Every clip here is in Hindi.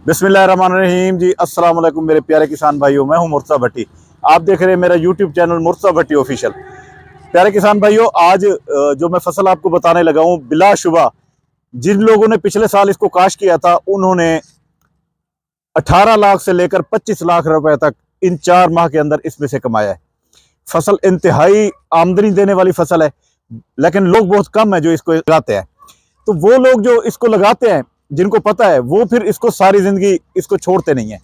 बिस्मिल्लाहिर्रहमानिर्रहीम जी। अस्सलाम वालेकुम मेरे प्यारे किसान भाइयों, मैं हूं मुर्तज़ा भट्टी। आप देख रहे हैं मेरा यूट्यूब चैनल मुर्तज़ा भट्टी ऑफिशियल। प्यारे किसान भाइयों, आज जो मैं फसल आपको बताने लगा हूं, बिलाशुबा जिन लोगों ने पिछले साल इसको काश किया था उन्होंने 18 लाख से लेकर 25 लाख रुपए तक इन 4 माह के अंदर इसमें से कमाया है। फसल इंतहाई आमदनी देने वाली फसल है, लेकिन लोग बहुत कम है जो इसको लगाते हैं। तो वो लोग जो इसको लगाते हैं, जिनको पता है, वो फिर इसको सारी जिंदगी इसको छोड़ते नहीं है।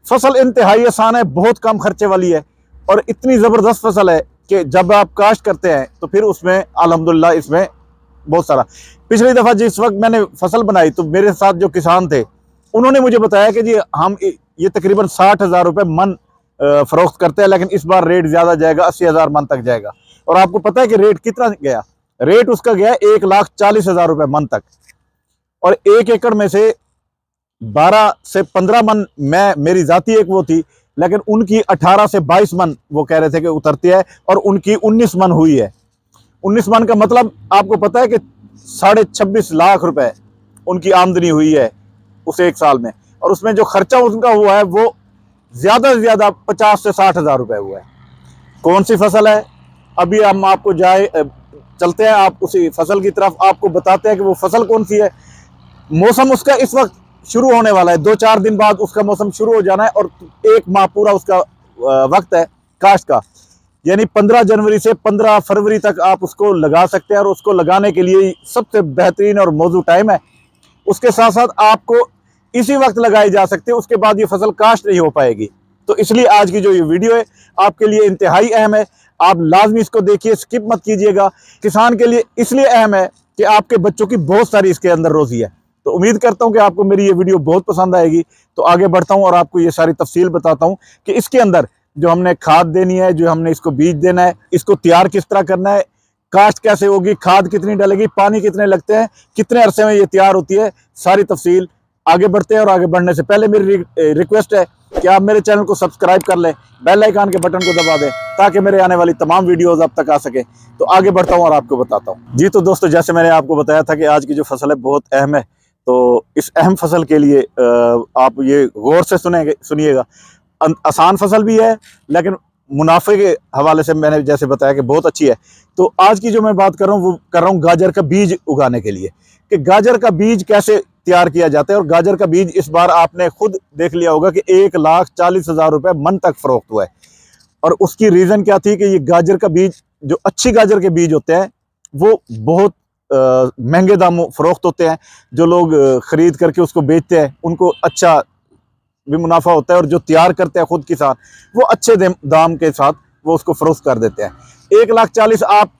फसल इंतहाई आसान है, बहुत कम खर्चे वाली है और इतनी ज़बरदस्त फसल है कि जब आप काश्त करते हैं तो फिर उसमें अल्हम्दुलिल्लाह इसमें बहुत सारा। पिछली दफ़ा जिस वक्त मैंने फसल बनाई तो मेरे साथ जो किसान थे उन्होंने मुझे बताया कि जी हम ये तकरीबन 60,000 रुपये मन फ़रोख्त करते हैं, लेकिन इस बार रेट ज़्यादा जाएगा, 80,000 मन तक जाएगा। और आपको पता है कि रेट कितना गया? रेट उसका गया 1,40,000 रुपये मन तक। और 1 एकड़ में से 12 से 15 मन मेरी जाती एक वो थी, लेकिन उनकी 18 से 22 मन वो कह रहे थे कि उतरती है और उनकी 19 मन हुई है। 19 मन का मतलब आपको पता है कि 26.5 लाख रुपए उनकी आमदनी हुई है उस एक साल में। और उसमें जो खर्चा उनका हुआ है वो ज़्यादा से ज़्यादा 50 से 60,000 रुपये हुआ है। कौन सी फसल है? अभी हम आपको चलते हैं आप उसी फसल की तरफ, आपको बताते हैं कि वो फसल कौन सी है। मौसम उसका इस वक्त शुरू होने वाला है, 2-4 दिन बाद उसका मौसम शुरू हो जाना है और 1 माह पूरा उसका वक्त है काश्त का। यानी 15 जनवरी से 15 फरवरी तक आप उसको लगा सकते हैं और उसको लगाने के लिए सबसे बेहतरीन और मौजू टाइम है। उसके साथ साथ आपको इसी वक्त लगाई जा सकते हैं, उसके बाद ये फसल काश्त नहीं हो पाएगी। तो इसलिए आज की जो ये वीडियो है आपके लिए इंतहाई अहम है। आप लाजमी इसको देखिए, स्किप मत कीजिएगा। किसान के लिए इसलिए अहम है कि आपके बच्चों की बहुत सारी इसके अंदर रोजी है। तो उम्मीद करता हूं कि आपको मेरी ये वीडियो बहुत पसंद आएगी। तो आगे बढ़ता हूं और आपको ये सारी तफसील बताता हूं कि इसके अंदर जो हमने खाद देनी है, जो हमने इसको बीज देना है, इसको तैयार किस तरह करना है, काश्त कैसे होगी, खाद कितनी डलेगी, पानी कितने लगते हैं, कितने अरसे में ये तैयार होती है, सारी तफसील। आगे बढ़ते हैं और आगे बढ़ने से पहले मेरी रिक्वेस्ट है कि आप मेरे चैनल को सब्सक्राइब कर लें, बेल आइकन के बटन को दबा दें ताकि मेरे आने वाली तमाम वीडियोस अब तक आ सके। तो आगे बढ़ता हूं और आपको बताता हूं। जी तो दोस्तों, जैसे मैंने आपको बताया था कि आज की जो फसल है बहुत अहम है। तो इस अहम फसल के लिए आप ये गौर से सुनिएगा। आसान फसल भी है, लेकिन मुनाफे के हवाले से मैंने जैसे बताया कि बहुत अच्छी है। तो आज की जो मैं बात कर रहा हूँ वो कर रहा हूँ गाजर का बीज उगाने के लिए, कि गाजर का बीज कैसे तैयार किया जाता है। और गाजर का बीज इस बार आपने खुद देख लिया होगा कि 1,40,000 रुपये मन तक फरोख्त हुआ है। और उसकी रीज़न क्या थी कि ये गाजर का बीज, जो अच्छी गाजर के बीज होते हैं वो बहुत महंगे दामों फरोख्त होते हैं। जो लोग ख़रीद करके उसको बेचते हैं उनको अच्छा भी मुनाफा होता है, और जो तैयार करते हैं खुद किसान वो अच्छे दाम के साथ वो उसको फरोख्त कर देते हैं। 1,40,000 आप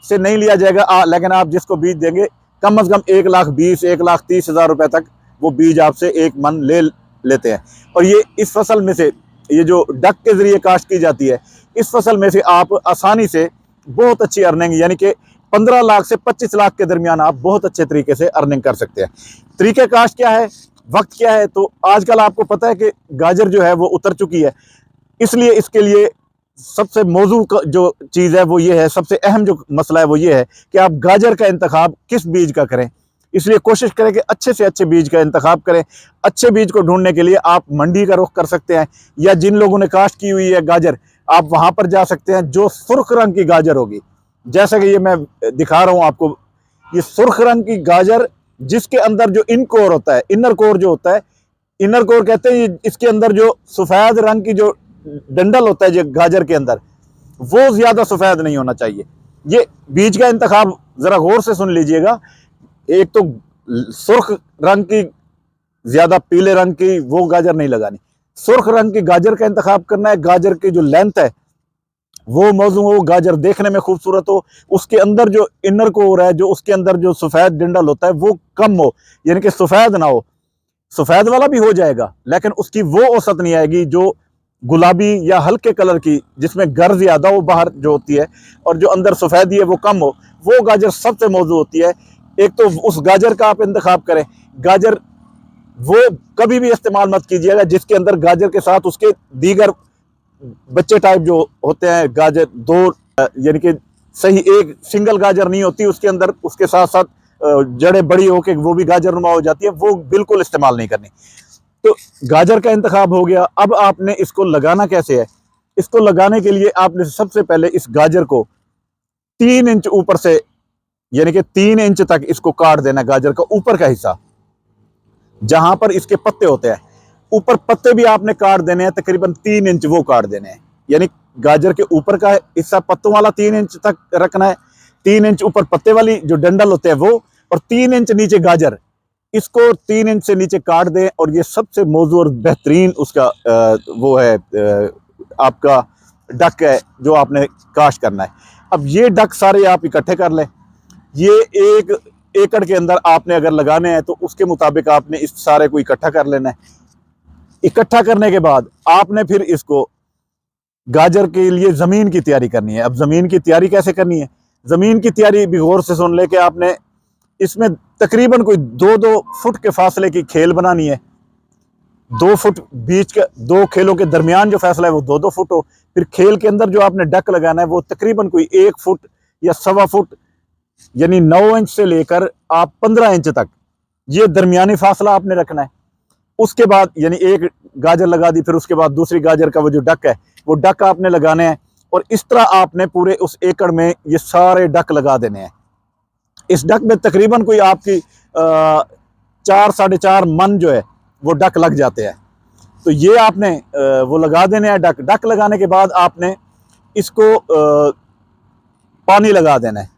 से नहीं लिया जाएगा, लेकिन आप जिसको बीज देंगे कम से कम 1,20,000 1,30,000 रुपये तक वो बीज आपसे एक मन ले लेते हैं। और ये इस फसल में से, ये जो डक के ज़रिए काश्त की जाती है, इस फसल में से आप आसानी से बहुत अच्छी अर्निंग, यानी कि 15 लाख से 25 लाख के दरमियान आप बहुत अच्छे तरीके से अर्निंग कर सकते हैं। तरीके काश्त क्या है, वक्त क्या है? तो आजकल आपको पता है कि गाजर जो है वो उतर चुकी है, इसलिए इसके लिए सबसे मौजू जो चीज़ है वो ये है, सबसे अहम जो मसला है वो ये है कि आप गाजर का इंतखाब किस बीज का करें। इसलिए कोशिश करें कि अच्छे से अच्छे बीज का इंतखाब करें। अच्छे बीज को ढूंढने के लिए आप मंडी का रुख कर सकते हैं, या जिन लोगों ने काश्त की हुई है गाजर, आप वहाँ पर जा सकते हैं जो सुर्ख रंग की गाजर होगी। जैसा कि ये मैं दिखा रहा हूँ आपको, ये सुर्ख रंग की गाजर जिसके अंदर जो इनकोर होता है, इनर कोर जो होता है, इनर कोर कहते हैं, इसके अंदर जो सफ़ेद रंग की जो डंडल होता है जो गाजर के अंदर, वो ज़्यादा सफ़ेद नहीं होना चाहिए। ये बीज का इंतखाब ज़रा गौर से सुन लीजिएगा। एक तो सुर्ख रंग की, ज़्यादा पीले रंग की वो गाजर नहीं लगानी, सुर्ख रंग की गाजर का इंतखाब करना है। गाजर की जो लेंथ है वो मौजू हो, गाजर देखने में खूबसूरत हो, उसके अंदर जो इनर कोर है, जो उसके अंदर जो सफ़ेद डंडल होता है वो कम हो, यानी कि सफ़ेद ना हो। सफ़ेद वाला भी हो जाएगा, लेकिन उसकी वो औसत नहीं आएगी जो गुलाबी या हल्के कलर की, जिसमें गर्द ज़्यादा हो बाहर जो होती है और जो अंदर सफ़ेदी है वो कम हो, वो गाजर सबसे मौजू होती है। एक तो उस गाजर का आप इंतखाब करें। गाजर वो कभी भी इस्तेमाल मत कीजिएगा जिसके अंदर गाजर के साथ उसके दीगर बच्चे टाइप जो होते हैं गाजर, दो यानी कि सही एक सिंगल गाजर नहीं होती, उसके अंदर उसके साथ साथ जड़ें बड़ी होकर वो भी गाजर नुमा हो जाती है, वो बिल्कुल इस्तेमाल नहीं करनी। तो गाजर का इंतखाब हो गया। अब आपने इसको लगाना कैसे है? इसको लगाने के लिए आपने सबसे पहले इस गाजर को 3 इंच ऊपर से, यानी कि 3 इंच तक इसको काट देना। गाजर का ऊपर का हिस्सा जहां पर इसके पत्ते होते हैं, ऊपर पत्ते भी आपने काट देने हैं, तकरीबन 3 इंच वो काट देने हैं। यानी गाजर के ऊपर का हिस्सा पत्तों वाला 3 इंच तक रखना है, 3 इंच ऊपर पत्ते वाली जो डंडल होते हैं वो, और 3 इंच नीचे गाजर। इसको 3 इंच से नीचे काट दें। और ये सबसे मौजूद और बेहतरीन उसका वो है, आपका डक है जो आपने काश्त करना है। अब ये डक सारे आप इकट्ठे कर लें। ये 1 एकड़ के अंदर आपने अगर लगाने हैं तो उसके मुताबिक आपने इस सारे को इकट्ठा कर लेना है। इकट्ठा करने के बाद आपने फिर इसको गाजर के लिए ज़मीन की तैयारी करनी है। अब ज़मीन की तैयारी कैसे करनी है? ज़मीन की तैयारी भी गौर से सुन ले कि आपने इसमें तकरीबन कोई 2-2 फुट के फासले की खेल बनानी है। 2 फुट बीच के, 2 खेलों के दरमियान जो फैसला है वो 2-2 फुट हो। फिर खेल के अंदर जो आपने डक लगाना है वो तकरीबन कोई 1 फुट या 1.25 फुट, यानी 9 इंच से लेकर आप 15 इंच तक, ये दरमियानी फासला आपने रखना है। उसके बाद यानी एक गाजर लगा दी, फिर उसके बाद दूसरी गाजर का वो जो डक है वो डक आपने लगाने हैं। और इस तरह आपने पूरे उस एकड़ में ये सारे डक लगा देने हैं। इस डक में तकरीबन कोई आपकी 4-4.5 मन जो है वो डक लग जाते हैं। तो ये आपने वो लगा देने हैं डक। डक लगाने के बाद आपने इसको पानी लगा देना है।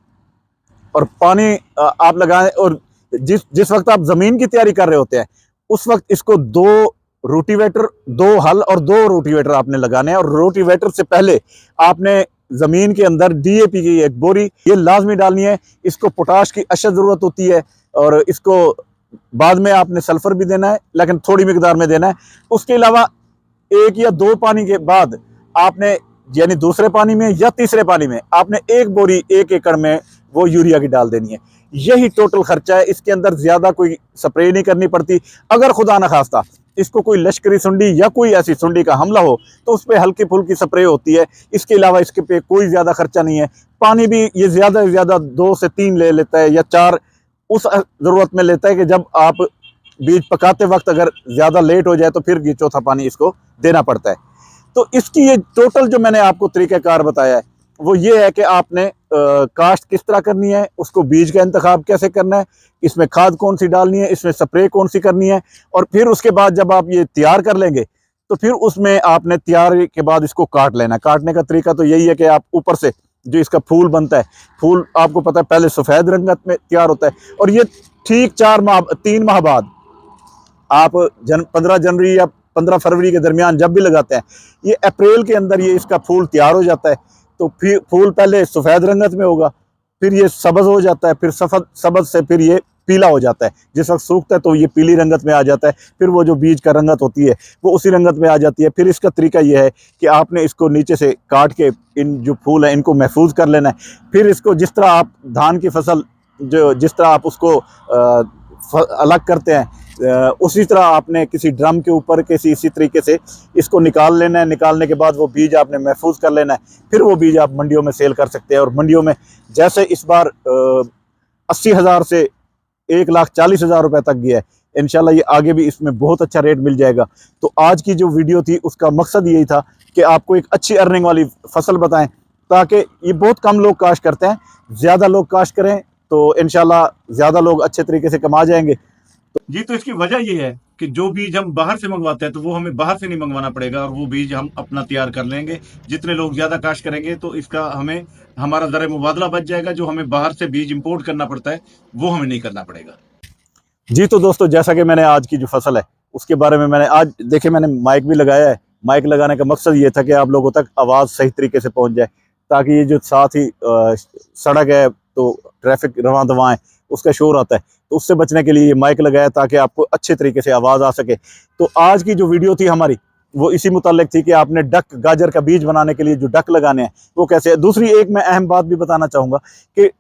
और पानी आप लगाएं, और जिस वक्त आप ज़मीन की तैयारी कर रहे होते हैं उस वक्त इसको 2 रोटीवेटर, 2 हल और 2 रोटीवेटर आपने लगाने हैं। और रोटीवेटर से पहले आपने ज़मीन के अंदर DAP की 1 बोरी ये लाजमी डालनी है। इसको पोटाश की अशद ज़रूरत होती है, और इसको बाद में आपने सल्फ़र भी देना है, लेकिन थोड़ी मिकदार में देना है। उसके अलावा 1 या 2 पानी के बाद आपने, यानी दूसरे पानी में या तीसरे पानी में आपने 1 बोरी 1 एकड़ में वो यूरिया की डाल देनी है। यही टोटल खर्चा है। इसके अंदर ज्यादा कोई स्प्रे नहीं करनी पड़ती। अगर खुदा न खास्ता इसको कोई लश्करी सुंडी या कोई ऐसी सुंडी का हमला हो तो उस पर हल्की फुल्की स्प्रे होती है। इसके अलावा इसके पे कोई ज्यादा खर्चा नहीं है। पानी भी ये ज्यादा से ज्यादा 2 से 3 ले लेता है या 4 उस जरूरत में लेता है कि जब आप बीज पकाते वक्त अगर ज्यादा लेट हो जाए तो फिर ये चौथा पानी इसको देना पड़ता है। तो इसकी ये टोटल जो मैंने आपको तरीक़ाकार बताया है वो ये है कि आपने काश्त किस तरह करनी है, उसको बीज का इंतखाब कैसे करना है, इसमें खाद कौन सी डालनी है, इसमें स्प्रे कौन सी करनी है। और फिर उसके बाद जब आप ये तैयार कर लेंगे तो फिर उसमें आपने तैयार के बाद इसको काट लेना है। काटने का तरीका तो यही है कि आप ऊपर से जो इसका फूल बनता है, फूल आपको पता है पहले सफ़ेद रंगत में तैयार होता है, और ये ठीक 3 माह बाद आप 15 जनवरी या 15 फरवरी के दरमियान जब भी लगाते हैं, ये अप्रैल के अंदर ये इसका फूल तैयार हो जाता है। तो फिर फूल पहले सफ़ेद रंगत में होगा, फिर ये सब्ज़ हो जाता है, फिर सब्ज़ से फिर ये पीला हो जाता है। जिस वक्त सूखता है तो ये पीली रंगत में आ जाता है। फिर वो जो बीज का रंगत होती है वो उसी रंगत में आ जाती है। फिर इसका तरीका ये है कि आपने इसको नीचे से काट के इन जो फूल हैं इनको महफूज कर लेना है। फिर इसको जिस तरह आप धान की फसल जो जिस तरह आप उसको अलग करते हैं उसी तरह आपने किसी ड्रम के ऊपर किसी इसी तरीके से इसको निकाल लेना है। निकालने के बाद वो बीज आपने महफूज कर लेना है। फिर वो बीज आप मंडियों में सेल कर सकते हैं। और मंडियों में जैसे इस बार 80,000 से 1,40,000 रुपये तक गया है, इंशाल्लाह ये आगे भी इसमें बहुत अच्छा रेट मिल जाएगा। तो आज की जो वीडियो थी उसका मकसद यही था कि आपको एक अच्छी अर्निंग वाली फसल बताएं, ताकि ये बहुत कम लोग काश्त करते हैं, ज़्यादा लोग काश्त करें तो इंशाल्लाह ज़्यादा लोग अच्छे तरीके से कमा जाएंगे। जी, तो इसकी वजह ये है कि जो बीज हम बाहर से मंगवाते हैं तो वो हमें बाहर से नहीं मंगवाना पड़ेगा, और वो बीज हम अपना तैयार कर लेंगे। जितने लोग ज्यादा काश्त करेंगे तो इसका हमें हमारा ज़र मुबादला बच जाएगा। जो हमें बाहर से बीज इंपोर्ट करना पड़ता है वो हमें नहीं करना पड़ेगा। जी तो दोस्तों, जैसा कि मैंने आज की जो फसल है उसके बारे में मैंने आज देखे, मैंने माइक भी लगाया है। माइक लगाने का मकसद ये था कि आप लोगों तक आवाज़ सही तरीके से पहुंच जाए, ताकि ये जो साथ ही सड़क है तो ट्रैफिक रवां दवाएं उसका शोर आता है, तो उससे बचने के लिए ये माइक लगाया ताकि आपको अच्छे तरीके से आवाज़ आ सके। तो आज की जो वीडियो थी हमारी वो इसी मुताल्लिक थी कि आपने डक गाजर का बीज बनाने के लिए जो डक लगाने हैं वो कैसे है। दूसरी एक मैं अहम बात भी बताना चाहूँगा कि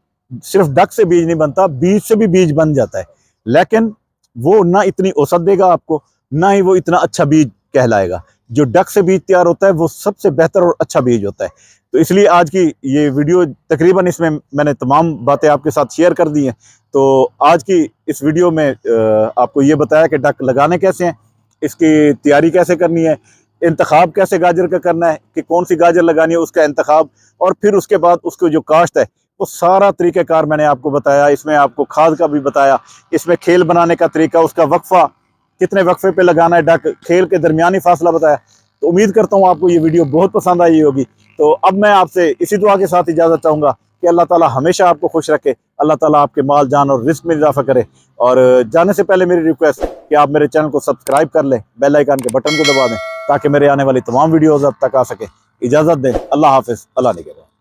सिर्फ डक से बीज नहीं बनता, बीज से भी बीज बन जाता है, लेकिन वो ना इतनी औसत देगा आपको, ना ही वो इतना अच्छा बीज कहलाएगा। जो डक से बीज तैयार होता है वो सबसे बेहतर और अच्छा बीज होता है। तो इसलिए आज की ये वीडियो तकरीबन इसमें मैंने तमाम बातें आपके साथ शेयर कर दी हैं। तो आज की इस वीडियो में आपको ये बताया कि डक लगाने कैसे हैं, इसकी तैयारी कैसे करनी है, इंतखाब कैसे गाजर का करना है, कि कौन सी गाजर लगानी है उसका इंतखाब, और फिर उसके बाद उसको जो काश्त है वो सारा तरीक़ाकार मैंने आपको बताया। इसमें आपको खाद का भी बताया, इसमें खेल बनाने का तरीका, उसका वक्फा कितने वक्फे पे लगाना है, डक खेल के दरमियानी फासला बताया। तो उम्मीद करता हूँ आपको ये वीडियो बहुत पसंद आई होगी। तो अब मैं आपसे इसी दुआ के साथ इजाज़त चाहूँगा कि अल्लाह ताला हमेशा आपको खुश रखे, अल्लाह ताला आपके माल जान और रिस्क में इजाफा करे। और जाने से पहले मेरी रिक्वेस्ट कि आप मेरे चैनल को सब्सक्राइब कर लें, बेल आइकन के बटन को दबा दें ताकि मेरे आने वाली तमाम वीडियोज़ अब तक आ सके। इजाज़त दें, अल्लाह हाफिज़, अल्लाह निगहबान।